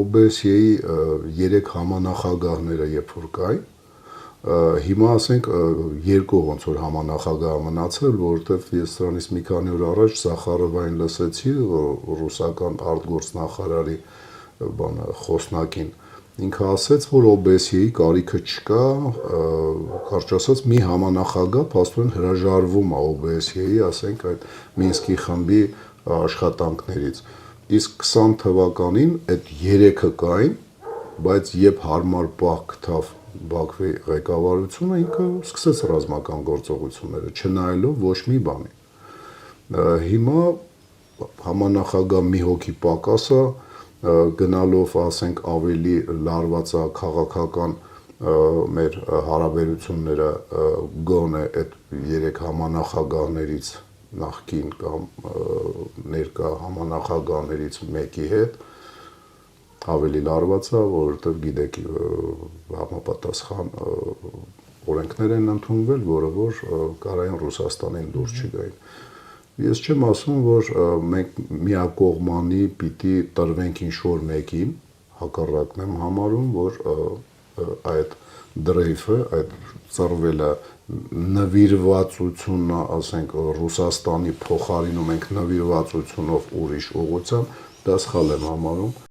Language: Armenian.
OBSE-ի 3 համանախագահները երբ որ կային, հիմա ասենք երկու ոնց որ համանախագահ մնացել, որովհետև ես դրանից մի քանի օր առաջ Զախարովային լսեցի, ռուսական արտգործնախարարի խոսնակին, ինքը ասաց, որ OBSE-ի կարիքը չկա, կարճ ասած մի համանախագահ փաստորեն հրաժարվում է OBSE-ի, ասենք այդ Մինսկի խմբի աշխատանքներից, իսկ 20 թվականին այդ 3-ը կային, բայց երբ հարմար պահ գտավ Բաքվի ղեկավարությունը, ինքը սկսեց ռազմական գործողությունները, չնայելով ոչ մի բանի։ Հիմա համանախագահ մի հոգի պակաս է, գնալով ասենք ավելի լարված է քաղաքական մեր հարաբերությունները գոնե այդ 3 համանախագահներից նախկին կամ ներկա համանախագահներից մեկի հետ ավելի լարված է, որովհետև գիտեք համապատասխան օրենքներ են ընդունվել, որը որ կարային Ռուսաստանին դուրս չգային։ Ես չեմ ասում, որ մենք միակողմանի պիտի տրվենք ինչ-որ մեկին, հակառակն եմ համարում, որ այդ դրեյֆը, այդ ծռվելը նվիրվածությունը, ասենք Ռուսաստանի փոխարինում ենք նվիրվածությունով ուրիշ ուղղությամբ, դա սխալ եմ համարում։